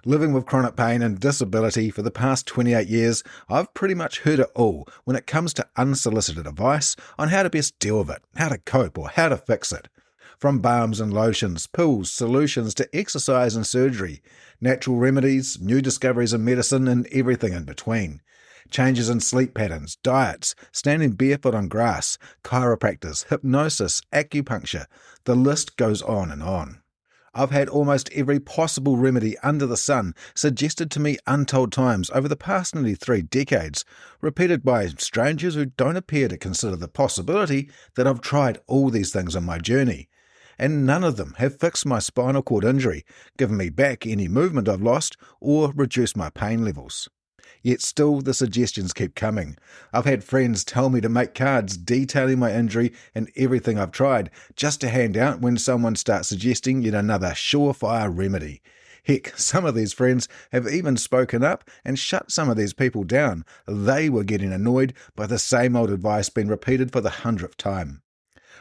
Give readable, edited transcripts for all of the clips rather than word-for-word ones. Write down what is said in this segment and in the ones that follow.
Living with chronic pain and disability for the past 28 years, I've pretty much heard it all when it comes to unsolicited advice on how to best deal with it, how to cope, or how to fix it. From balms and lotions, pills, solutions to exercise and surgery, natural remedies, new discoveries in medicine, and everything in between. Changes in sleep patterns, diets, standing barefoot on grass, chiropractors, hypnosis, acupuncture, the list goes on and on. I've had almost every possible remedy under the sun suggested to me untold times over the past nearly 3 decades, repeated by strangers who don't appear to consider the possibility that I've tried all these things on my journey. And none of them have fixed my spinal cord injury, given me back any movement I've lost, or reduced my pain levels. Yet still the suggestions keep coming. I've had friends tell me to make cards detailing my injury and everything I've tried, just to hand out when someone starts suggesting yet another surefire remedy. Heck, some of these friends have even spoken up and shut some of these people down. They were getting annoyed by the same old advice being repeated for the 100th time.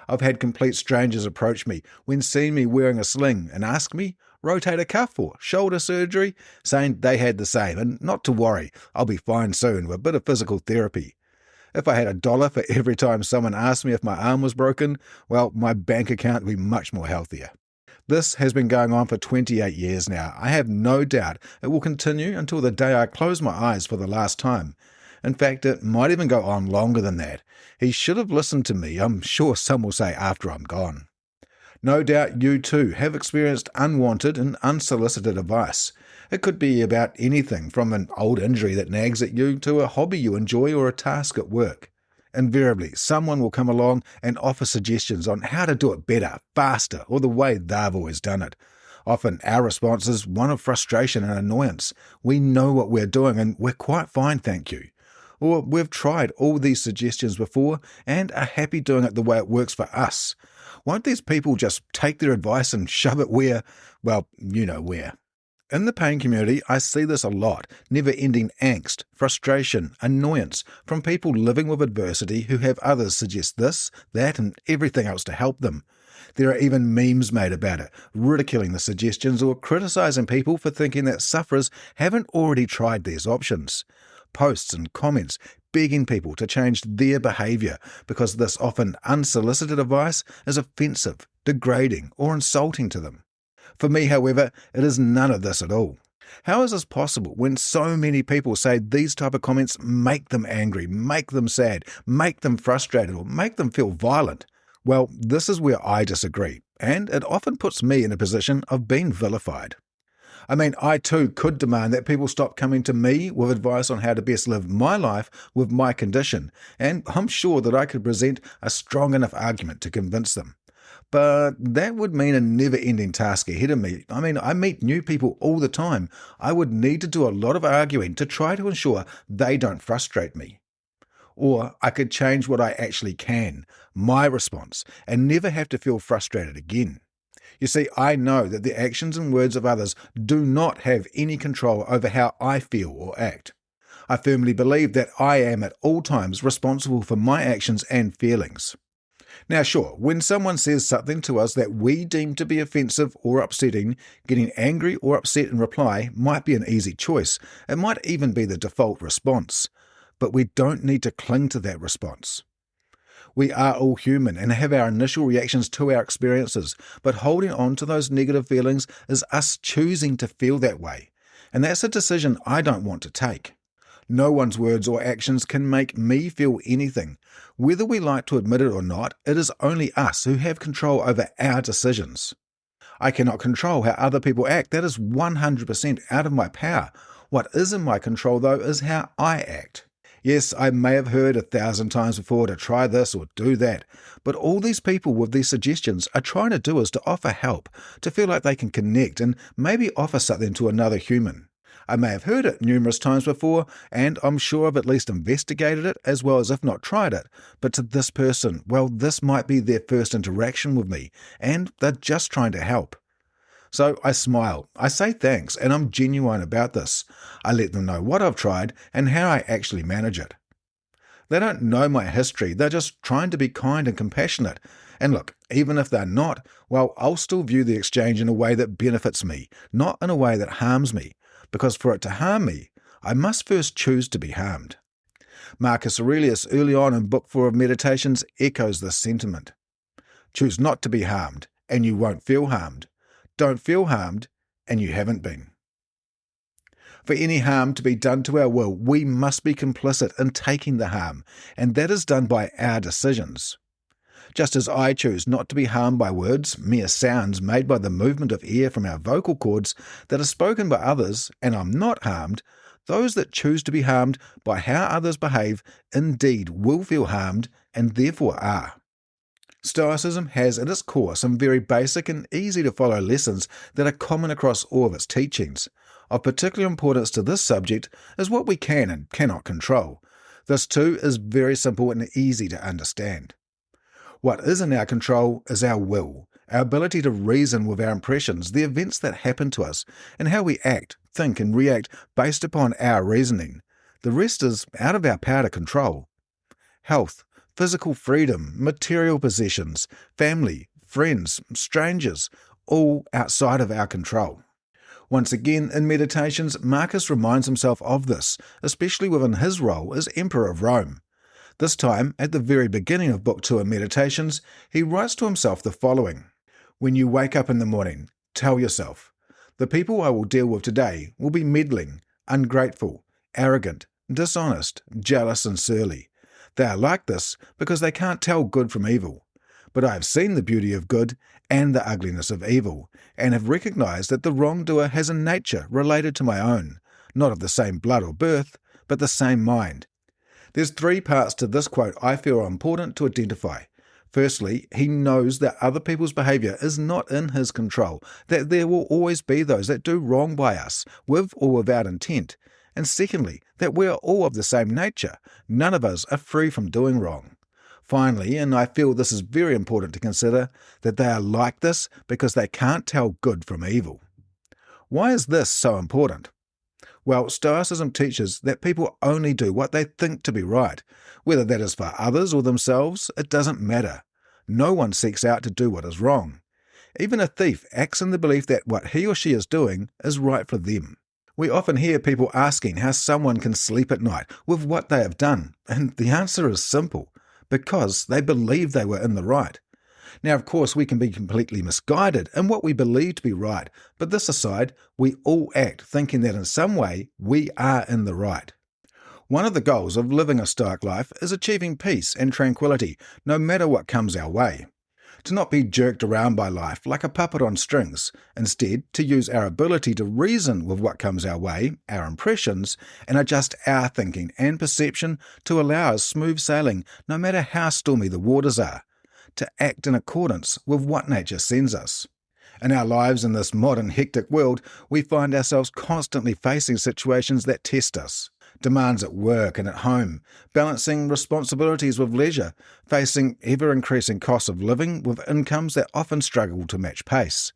I've had complete strangers approach me when seeing me wearing a sling and ask me, rotator cuff or shoulder surgery, saying they had the same and not to worry, I'll be fine soon with a bit of physical therapy. If I had $1 for every time someone asked me if my arm was broken, well, my bank account would be much more healthier. This has been going on for 28 years now. I have no doubt it will continue until the day I close my eyes for the last time. In fact, it might even go on longer than that. He should have listened to me, I'm sure some will say after I'm gone. No doubt you too have experienced unwanted and unsolicited advice. It could be about anything from an old injury that nags at you to a hobby you enjoy or a task at work. Invariably, someone will come along and offer suggestions on how to do it better, faster, or the way they've always done it. Often our response is one of frustration and annoyance. We know what we're doing and we're quite fine, thank you. Or we've tried all these suggestions before and are happy doing it the way it works for us. Won't these people just take their advice and shove it where, well, you know where. In the pain community, I see this a lot, never-ending angst, frustration, annoyance from people living with adversity who have others suggest this, that, and everything else to help them. There are even memes made about it, ridiculing the suggestions or criticizing people for thinking that sufferers haven't already tried these options. Posts and comments begging people to change their behaviour because this often unsolicited advice is offensive, degrading or insulting to them. For me, however, it is none of this at all. How is this possible when so many people say these type of comments make them angry, make them sad, make them frustrated or make them feel violent? Well, this is where I disagree, and it often puts me in a position of being vilified. I mean, I too could demand that people stop coming to me with advice on how to best live my life with my condition, and I'm sure that I could present a strong enough argument to convince them. But that would mean a never-ending task ahead of me. I mean, I meet new people all the time. I would need to do a lot of arguing to try to ensure they don't frustrate me. Or I could change what I actually can, my response, and never have to feel frustrated again. You see, I know that the actions and words of others do not have any control over how I feel or act. I firmly believe that I am at all times responsible for my actions and feelings. Now sure, when someone says something to us that we deem to be offensive or upsetting, getting angry or upset in reply might be an easy choice. It might even be the default response. But we don't need to cling to that response. We are all human and have our initial reactions to our experiences, but holding on to those negative feelings is us choosing to feel that way. And that's a decision I don't want to take. No one's words or actions can make me feel anything. Whether we like to admit it or not, it is only us who have control over our decisions. I cannot control how other people act. That is 100% out of my power. What is in my control, though, is how I act. Yes, I may have heard 1,000 times before to try this or do that, but all these people with these suggestions are trying to do is to offer help, to feel like they can connect and maybe offer something to another human. I may have heard it numerous times before, and I'm sure I've at least investigated it as well as if not tried it, but to this person, well, this might be their first interaction with me, and they're just trying to help. So I smile, I say thanks, and I'm genuine about this. I let them know what I've tried and how I actually manage it. They don't know my history, they're just trying to be kind and compassionate. And look, even if they're not, well, I'll still view the exchange in a way that benefits me, not in a way that harms me. because for it to harm me, I must first choose to be harmed. Marcus Aurelius, early on in Book 4 of Meditations, echoes this sentiment. Choose not to be harmed, and you won't feel harmed. Don't feel harmed, and you haven't been. For any harm to be done to our will, we must be complicit in taking the harm, and that is done by our decisions. Just as I choose not to be harmed by words, mere sounds made by the movement of air from our vocal cords that are spoken by others, and I'm not harmed, those that choose to be harmed by how others behave indeed will feel harmed and therefore are. Stoicism has at its core some very basic and easy to follow lessons that are common across all of its teachings. Of particular importance to this subject is what we can and cannot control. This too is very simple and easy to understand. What is in our control is our will, our ability to reason with our impressions, the events that happen to us, and how we act, think and react based upon our reasoning. The rest is out of our power to control. Health, physical freedom, material possessions, family, friends, strangers, all outside of our control. Once again, in Meditations, Marcus reminds himself of this, especially within his role as Emperor of Rome. This time, at the very beginning of Book 2 of Meditations, he writes to himself the following. When you wake up in the morning, tell yourself, the people I will deal with today will be meddling, ungrateful, arrogant, dishonest, jealous and surly. They are like this because they can't tell good from evil. But I have seen the beauty of good and the ugliness of evil, and have recognized that the wrongdoer has a nature related to my own, not of the same blood or birth, but the same mind. There's 3 parts to this quote I feel are important to identify. Firstly, he knows that other people's behaviour is not in his control, that there will always be those that do wrong by us, with or without intent. And secondly, that we are all of the same nature. None of us are free from doing wrong. Finally, and I feel this is very important to consider, that they are like this because they can't tell good from evil. Why is this so important? Well, Stoicism teaches that people only do what they think to be right. Whether that is for others or themselves, it doesn't matter. No one seeks out to do what is wrong. Even a thief acts in the belief that what he or she is doing is right for them. We often hear people asking how someone can sleep at night with what they have done, and the answer is simple, because they believe they were in the right. Now, of course, we can be completely misguided in what we believe to be right, but this aside, we all act thinking that in some way we are in the right. One of the goals of living a Stoic life is achieving peace and tranquillity, no matter what comes our way. To not be jerked around by life like a puppet on strings, instead to use our ability to reason with what comes our way, our impressions, and adjust our thinking and perception to allow us smooth sailing no matter how stormy the waters are, to act in accordance with what nature sends us. In our lives in this modern hectic world, we find ourselves constantly facing situations that test us. Demands at work and at home, balancing responsibilities with leisure, facing ever-increasing costs of living with incomes that often struggle to match pace.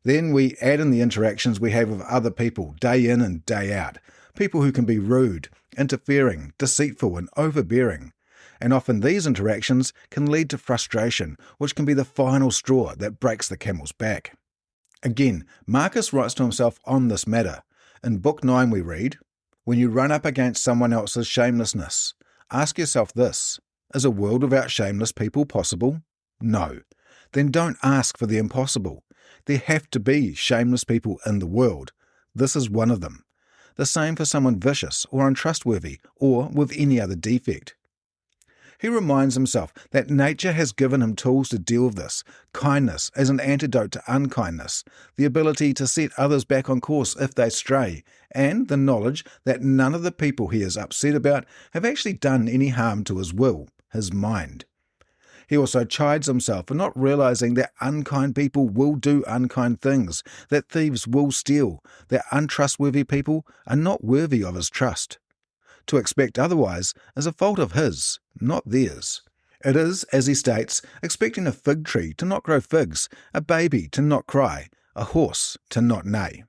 Then we add in the interactions we have with other people day in and day out, people who can be rude, interfering, deceitful and overbearing. And often these interactions can lead to frustration, which can be the final straw that breaks the camel's back. Again, Marcus writes to himself on this matter. In Book 9 we read, when you run up against someone else's shamelessness, ask yourself this, is a world without shameless people possible? No. Then don't ask for the impossible. There have to be shameless people in the world. This is one of them. The same for someone vicious or untrustworthy or with any other defect. He reminds himself that nature has given him tools to deal with this, kindness as an antidote to unkindness, the ability to set others back on course if they stray, and the knowledge that none of the people he is upset about have actually done any harm to his will, his mind. He also chides himself for not realizing that unkind people will do unkind things, that thieves will steal, that untrustworthy people are not worthy of his trust. To expect otherwise is a fault of his, not theirs. It is, as he states, expecting a fig tree to not grow figs, a baby to not cry, a horse to not neigh.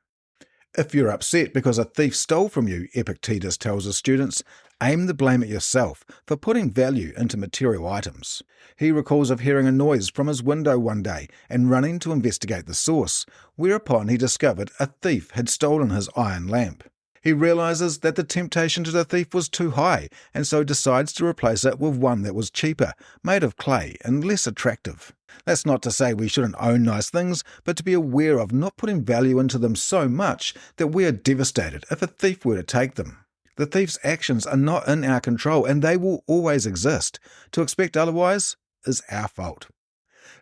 If you're upset because a thief stole from you, Epictetus tells his students, aim the blame at yourself for putting value into material items. He recalls of hearing a noise from his window one day and running to investigate the source, whereupon he discovered a thief had stolen his iron lamp. He realizes that the temptation to the thief was too high, and so decides to replace it with one that was cheaper, made of clay and less attractive. That's not to say we shouldn't own nice things, but to be aware of not putting value into them so much that we are devastated if a thief were to take them. The thief's actions are not in our control, and they will always exist. To expect otherwise is our fault.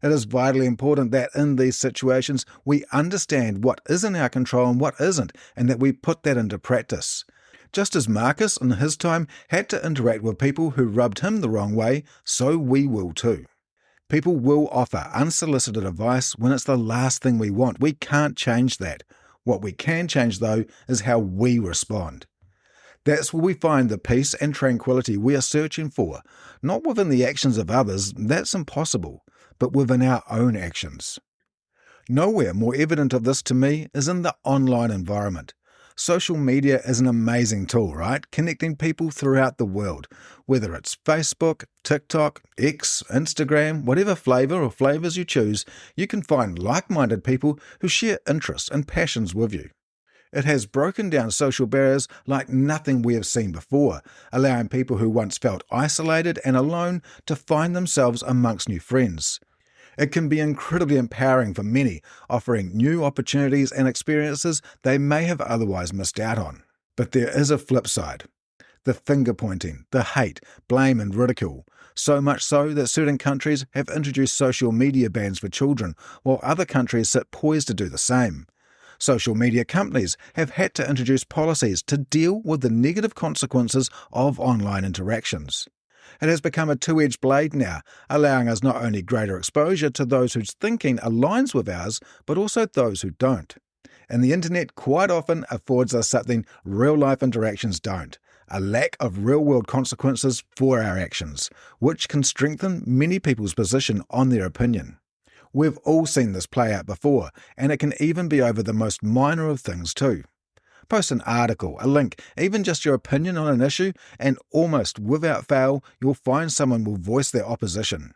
It is vitally important that in these situations we understand what is in our control and what isn't, and that we put that into practice. Just as Marcus in his time had to interact with people who rubbed him the wrong way, so we will too. People will offer unsolicited advice when it's the last thing we want. We can't change that. What we can change, though, is how we respond. That's where we find the peace and tranquility we are searching for, not within the actions of others, that's impossible, but within our own actions. Nowhere more evident of this to me is in the online environment. Social media is an amazing tool, right? Connecting people throughout the world, whether it's Facebook, TikTok, X, Instagram, whatever flavor or flavors you choose, you can find like-minded people who share interests and passions with you. It has broken down social barriers like nothing we have seen before, allowing people who once felt isolated and alone to find themselves amongst new friends. It can be incredibly empowering for many, offering new opportunities and experiences they may have otherwise missed out on. But there is a flip side. The finger-pointing, the hate, blame and ridicule. So much so that certain countries have introduced social media bans for children, while other countries sit poised to do the same. Social media companies have had to introduce policies to deal with the negative consequences of online interactions. It has become a two-edged blade now, allowing us not only greater exposure to those whose thinking aligns with ours, but also those who don't. And the internet quite often affords us something real-life interactions don't, a lack of real-world consequences for our actions, which can strengthen many people's position on their opinion. We've all seen this play out before, and it can even be over the most minor of things too. Post an article, a link, even just your opinion on an issue, and almost without fail, you'll find someone will voice their opposition.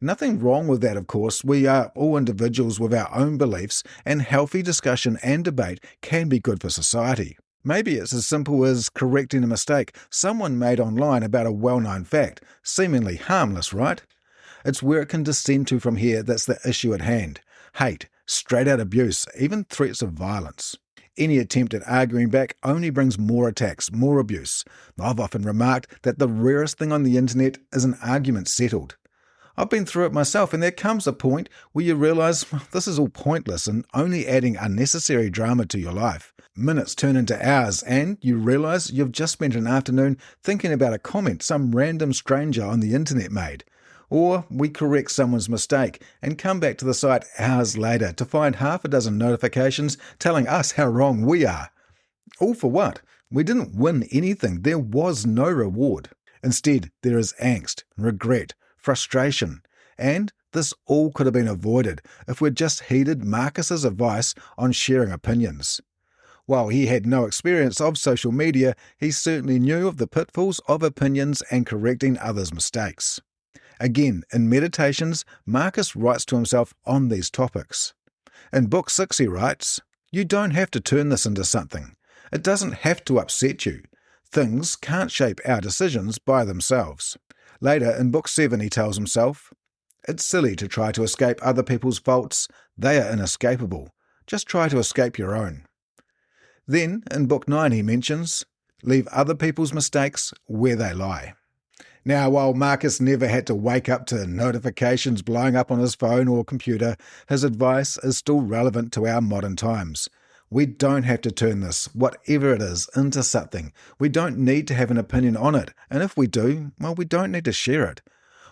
Nothing wrong with that, of course. We are all individuals with our own beliefs, and healthy discussion and debate can be good for society. Maybe it's as simple as correcting a mistake someone made online about a well-known fact, seemingly harmless, right? It's where it can descend to from here that's the issue at hand. Hate, straight-out abuse, even threats of violence. Any attempt at arguing back only brings more attacks, more abuse. I've often remarked that the rarest thing on the internet is an argument settled. I've been through it myself, and there comes a point where you realise this is all pointless and only adding unnecessary drama to your life. Minutes turn into hours, and you realise you've just spent an afternoon thinking about a comment some random stranger on the internet made. Or we correct someone's mistake and come back to the site hours later to find half a dozen notifications telling us how wrong we are. All for what? We didn't win anything. There was no reward. Instead, there is angst, regret, frustration, and this all could have been avoided if we'd just heeded Marcus's advice on sharing opinions. While he had no experience of social media, he certainly knew of the pitfalls of opinions and correcting others' mistakes. Again, in Meditations, Marcus writes to himself on these topics. In Book 6 he writes, "You don't have to turn this into something. It doesn't have to upset you. Things can't shape our decisions by themselves." Later, in Book 7 he tells himself, "It's silly to try to escape other people's faults. They are inescapable. Just try to escape your own." Then, in Book 9 he mentions, "Leave other people's mistakes where they lie." Now, while Marcus never had to wake up to notifications blowing up on his phone or computer, his advice is still relevant to our modern times. We don't have to turn this, whatever it is, into something. We don't need to have an opinion on it, and if we do, well, we don't need to share it.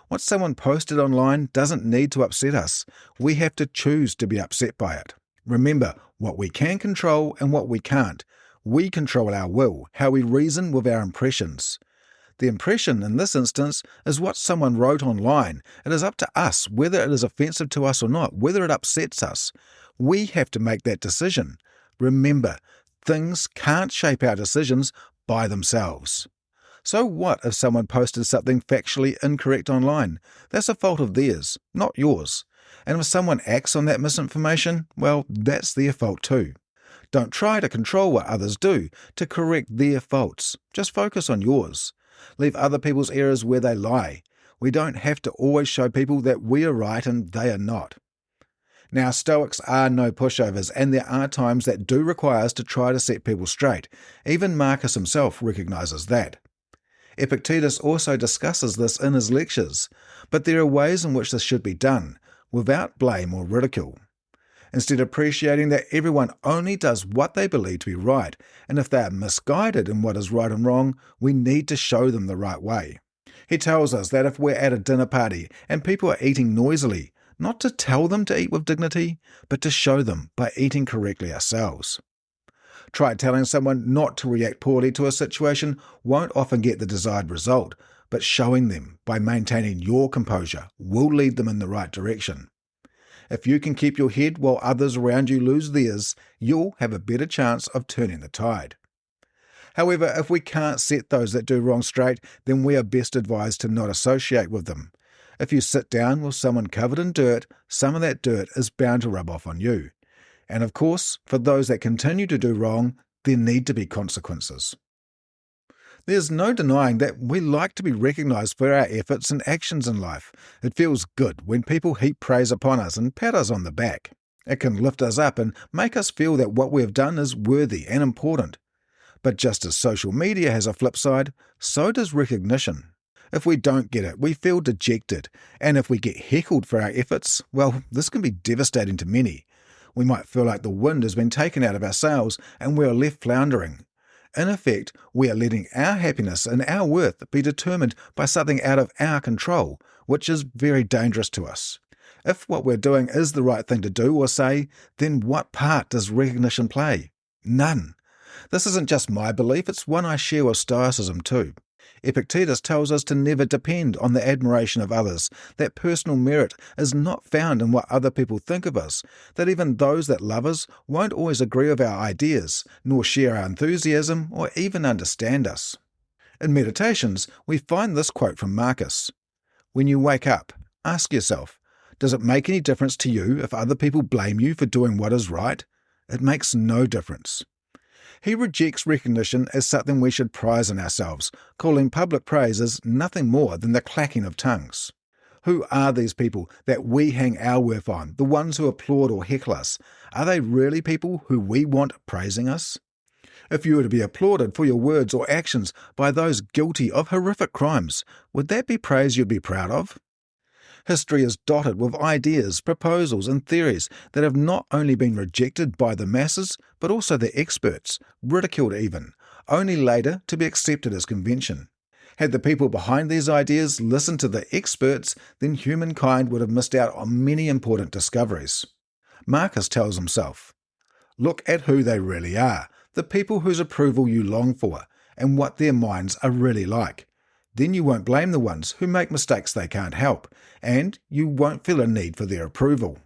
What someone posted online doesn't need to upset us. We have to choose to be upset by it. Remember what we can control and what we can't. We control our will, how we reason with our impressions. The impression, in this instance, is what someone wrote online. It is up to us whether it is offensive to us or not, whether it upsets us. We have to make that decision. Remember, things can't shape our decisions by themselves. So what if someone posted something factually incorrect online? That's a fault of theirs, not yours. And if someone acts on that misinformation, well, that's their fault too. Don't try to control what others do to correct their faults. Just focus on yours. Leave other people's errors where they lie. We don't have to always show people that we are right and they are not. Now, Stoics are no pushovers, and there are times that do require us to try to set people straight. Even Marcus himself recognises that. Epictetus also discusses this in his lectures, but there are ways in which this should be done, without blame or ridicule. Instead, appreciating that everyone only does what they believe to be right, and if they are misguided in what is right and wrong, we need to show them the right way. He tells us that if we're at a dinner party and people are eating noisily, not to tell them to eat with dignity, but to show them by eating correctly ourselves. Try telling someone not to react poorly to a situation won't often get the desired result, but showing them by maintaining your composure will lead them in the right direction. If you can keep your head while others around you lose theirs, you'll have a better chance of turning the tide. However, if we can't set those that do wrong straight, then we are best advised to not associate with them. If you sit down with someone covered in dirt, some of that dirt is bound to rub off on you. And of course, for those that continue to do wrong, there need to be consequences. There's no denying that we like to be recognised for our efforts and actions in life. It feels good when people heap praise upon us and pat us on the back. It can lift us up and make us feel that what we have done is worthy and important. But just as social media has a flip side, so does recognition. If we don't get it, we feel dejected, and if we get heckled for our efforts, well, this can be devastating to many. We might feel like the wind has been taken out of our sails and we are left floundering. In effect, we are letting our happiness and our worth be determined by something out of our control, which is very dangerous to us. If what we're doing is the right thing to do or say, then what part does recognition play? None. This isn't just my belief, it's one I share with Stoicism too. Epictetus tells us to never depend on the admiration of others, that personal merit is not found in what other people think of us, that even those that love us won't always agree with our ideas, nor share our enthusiasm, or even understand us. In Meditations, we find this quote from Marcus. When you wake up, ask yourself, does it make any difference to you if other people blame you for doing what is right? It makes no difference. He rejects recognition as something we should prize in ourselves, calling public praise as nothing more than the clacking of tongues. Who are these people that we hang our worth on, the ones who applaud or heckle us? Are they really people who we want praising us? If you were to be applauded for your words or actions by those guilty of horrific crimes, would that be praise you'd be proud of? History is dotted with ideas, proposals, and theories that have not only been rejected by the masses, but also the experts, ridiculed even, only later to be accepted as convention. Had the people behind these ideas listened to the experts, then humankind would have missed out on many important discoveries. Marcus tells himself, "Look at who they really are, the people whose approval you long for, and what their minds are really like. Then you won't blame the ones who make mistakes they can't help, and you won't feel a need for their approval."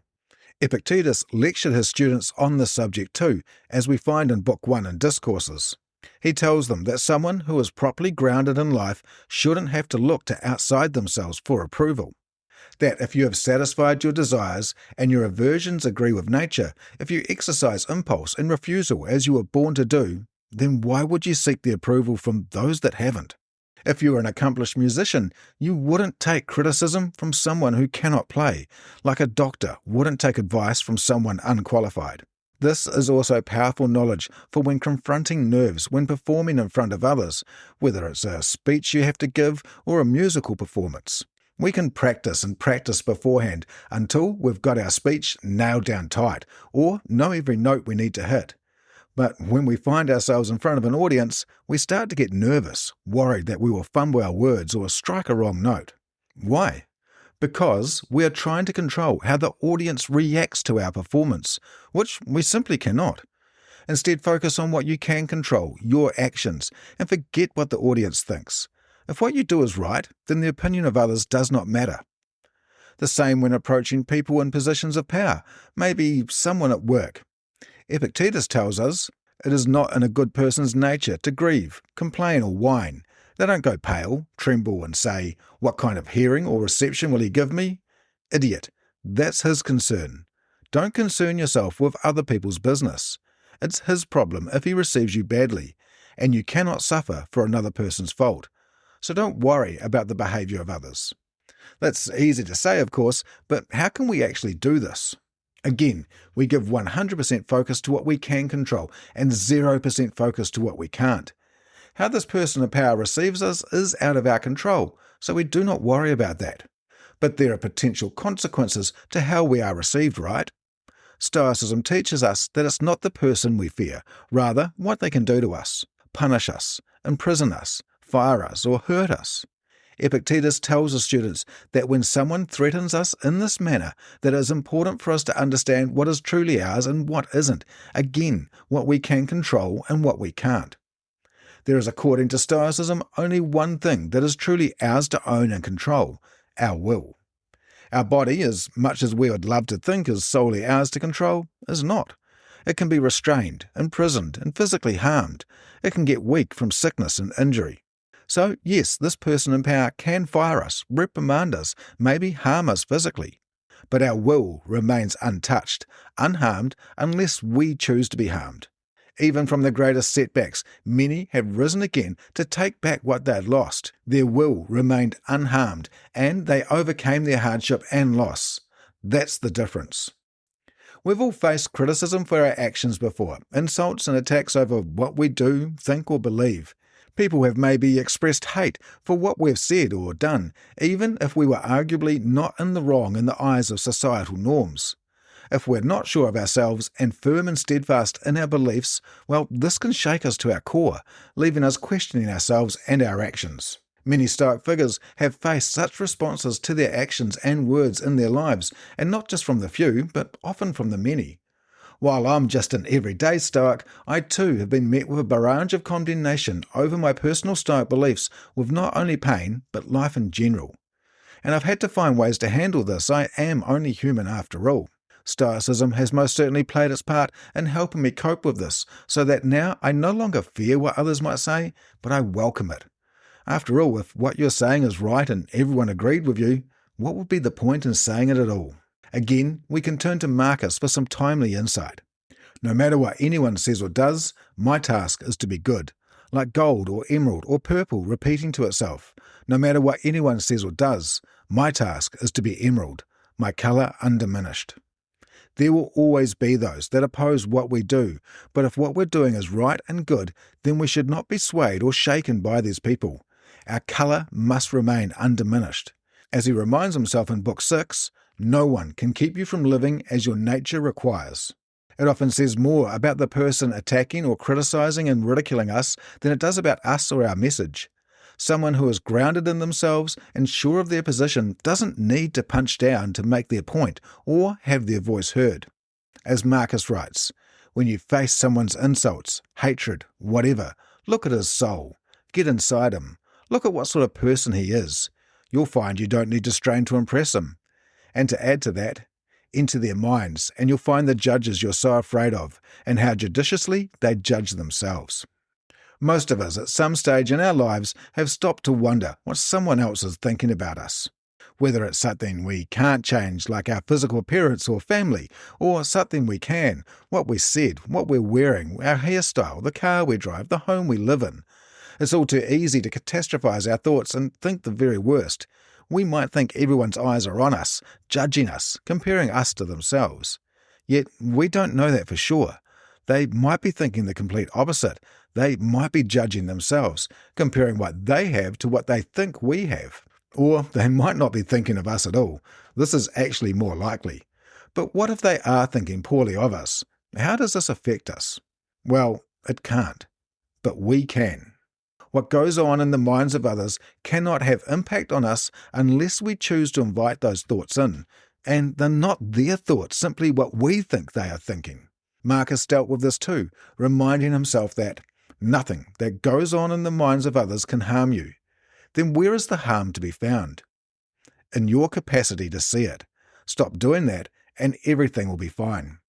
Epictetus lectured his students on this subject too, as we find in Book 1 in Discourses. He tells them that someone who is properly grounded in life shouldn't have to look to outside themselves for approval. That if you have satisfied your desires and your aversions agree with nature, if you exercise impulse and refusal as you were born to do, then why would you seek the approval from those that haven't? If you were an accomplished musician, you wouldn't take criticism from someone who cannot play, like a doctor wouldn't take advice from someone unqualified. This is also powerful knowledge for when confronting nerves when performing in front of others, whether it's a speech you have to give or a musical performance. We can practice and practice beforehand until we've got our speech nailed down tight or know every note we need to hit. But when we find ourselves in front of an audience, we start to get nervous, worried that we will fumble our words or strike a wrong note. Why? Because we are trying to control how the audience reacts to our performance, which we simply cannot. Instead, focus on what you can control, your actions, and forget what the audience thinks. If what you do is right, then the opinion of others does not matter. The same when approaching people in positions of power, maybe someone at work. Epictetus tells us, It is not in a good person's nature to grieve, complain or whine. They don't go pale, tremble and say, "What kind of hearing or reception will he give me?" Idiot. That's his concern. Don't concern yourself with other people's business. It's his problem if he receives you badly, and you cannot suffer for another person's fault. So don't worry about the behaviour of others. That's easy to say, of course, but how can we actually do this? Again, we give 100% focus to what we can control and 0% focus to what we can't. How this person of power receives us is out of our control, so we do not worry about that. But there are potential consequences to how we are received, right? Stoicism teaches us that it's not the person we fear, rather what they can do to us, punish us, imprison us, fire us, or hurt us. Epictetus tells his students that when someone threatens us in this manner, that it is important for us to understand what is truly ours and what isn't, again, what we can control and what we can't. There is, according to Stoicism, only one thing that is truly ours to own and control: our will. Our body, as much as we would love to think is solely ours to control, is not. It can be restrained, imprisoned, and physically harmed. It can get weak from sickness and injury. So, yes, this person in power can fire us, reprimand us, maybe harm us physically. But our will remains untouched, unharmed, unless we choose to be harmed. Even from the greatest setbacks, many have risen again to take back what they had lost. Their will remained unharmed, and they overcame their hardship and loss. That's the difference. We've all faced criticism for our actions before, insults and attacks over what we do, think or believe. People have maybe expressed hate for what we've said or done, even if we were arguably not in the wrong in the eyes of societal norms. If we're not sure of ourselves and firm and steadfast in our beliefs, well, this can shake us to our core, leaving us questioning ourselves and our actions. Many Stoic figures have faced such responses to their actions and words in their lives, and not just from the few, but often from the many. While I'm just an everyday Stoic, I too have been met with a barrage of condemnation over my personal Stoic beliefs with not only pain, but life in general. And I've had to find ways to handle this. I am only human after all. Stoicism has most certainly played its part in helping me cope with this, so that now I no longer fear what others might say, but I welcome it. After all, if what you're saying is right and everyone agreed with you, what would be the point in saying it at all? Again, we can turn to Marcus for some timely insight. No matter what anyone says or does, my task is to be good, like gold or emerald or purple repeating to itself. No matter what anyone says or does, my task is to be emerald, my colour undiminished. There will always be those that oppose what we do, but if what we're doing is right and good, then we should not be swayed or shaken by these people. Our colour must remain undiminished. As he reminds himself in Book 6, no one can keep you from living as your nature requires. It often says more about the person attacking or criticising and ridiculing us than it does about us or our message. Someone who is grounded in themselves and sure of their position doesn't need to punch down to make their point or have their voice heard. As Marcus writes, when you face someone's insults, hatred, whatever, look at his soul. Get inside him. Look at what sort of person he is. You'll find you don't need to strain to impress him. And to add to that, enter their minds, and you'll find the judges you're so afraid of, and how judiciously they judge themselves. Most of us at some stage in our lives have stopped to wonder what someone else is thinking about us. Whether it's something we can't change, like our physical appearance or family, or something we can, what we said, what we're wearing, our hairstyle, the car we drive, the home we live in. It's all too easy to catastrophize our thoughts and think the very worst. We might think everyone's eyes are on us, judging us, comparing us to themselves. Yet we don't know that for sure. They might be thinking the complete opposite. They might be judging themselves, comparing what they have to what they think we have. Or they might not be thinking of us at all. This is actually more likely. But what if they are thinking poorly of us? How does this affect us? Well, it can't. But we can. What goes on in the minds of others cannot have impact on us unless we choose to invite those thoughts in. And they're not their thoughts, simply what we think they are thinking. Marcus dealt with this too, reminding himself that nothing that goes on in the minds of others can harm you. Then where is the harm to be found? In your capacity to see it. Stop doing that and everything will be fine.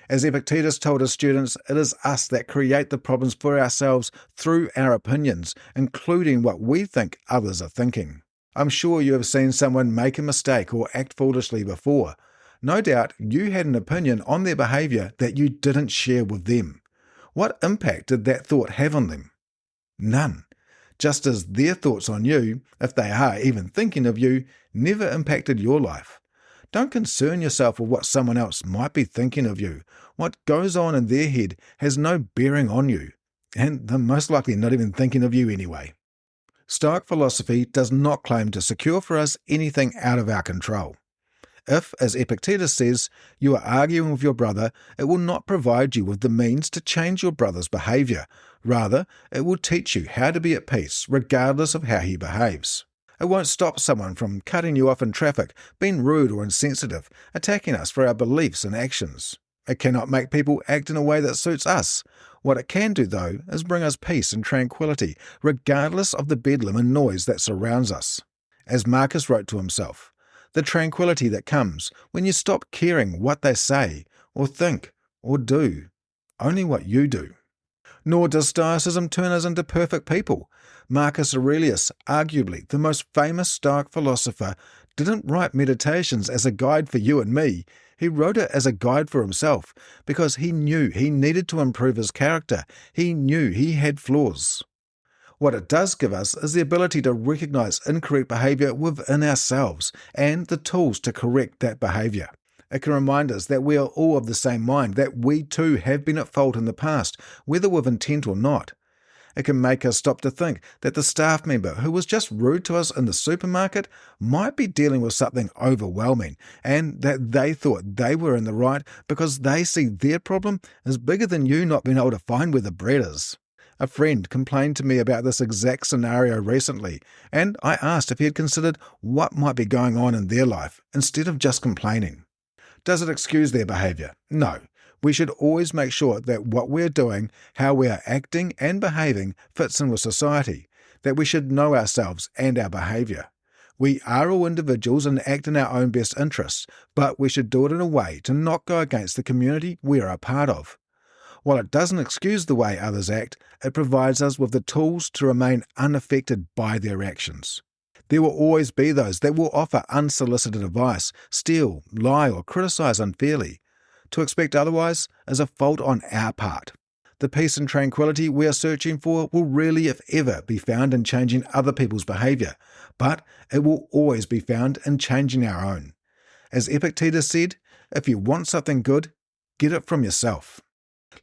As Epictetus told his students, it is us that create the problems for ourselves through our opinions, including what we think others are thinking. I'm sure you have seen someone make a mistake or act foolishly before. No doubt you had an opinion on their behaviour that you didn't share with them. What impact did that thought have on them? None. Just as their thoughts on you, if they are even thinking of you, never impacted your life. Don't concern yourself with what someone else might be thinking of you. What goes on in their head has no bearing on you, and they're most likely not even thinking of you anyway. Stoic philosophy does not claim to secure for us anything out of our control. If, as Epictetus says, you are arguing with your brother, it will not provide you with the means to change your brother's behaviour. Rather, it will teach you how to be at peace, regardless of how he behaves. It won't stop someone from cutting you off in traffic, being rude or insensitive, attacking us for our beliefs and actions. It cannot make people act in a way that suits us. What it can do, though, is bring us peace and tranquillity, regardless of the bedlam and noise that surrounds us. As Marcus wrote to himself, the tranquillity that comes when you stop caring what they say, or think, or do, only what you do. Nor does Stoicism turn us into perfect people. Marcus Aurelius, arguably the most famous Stoic philosopher, didn't write Meditations as a guide for you and me. He wrote it as a guide for himself because he knew he needed to improve his character. He knew he had flaws. What it does give us is the ability to recognize incorrect behavior within ourselves and the tools to correct that behavior. It can remind us that we are all of the same mind, that we too have been at fault in the past, whether with intent or not. It can make us stop to think that the staff member who was just rude to us in the supermarket might be dealing with something overwhelming, and that they thought they were in the right because they see their problem as bigger than you not being able to find where the bread is. A friend complained to me about this exact scenario recently, and I asked if he had considered what might be going on in their life instead of just complaining. Does it excuse their behaviour? No. We should always make sure that what we're doing, how we are acting and behaving fits in with society, that we should know ourselves and our behaviour. We are all individuals and act in our own best interests, but we should do it in a way to not go against the community we are a part of. While it doesn't excuse the way others act, it provides us with the tools to remain unaffected by their actions. There will always be those that will offer unsolicited advice, steal, lie or criticise unfairly. To expect otherwise is a fault on our part. The peace and tranquility we are searching for will rarely, if ever, be found in changing other people's behaviour, but it will always be found in changing our own. As Epictetus said, if you want something good, get it from yourself.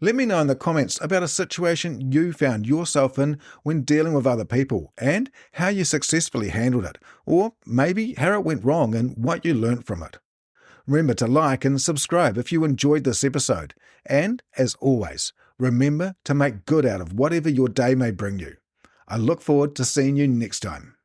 Let me know in the comments about a situation you found yourself in when dealing with other people and how you successfully handled it, or maybe how it went wrong and what you learnt from it. Remember to like and subscribe if you enjoyed this episode. And, as always, remember to make good out of whatever your day may bring you. I look forward to seeing you next time.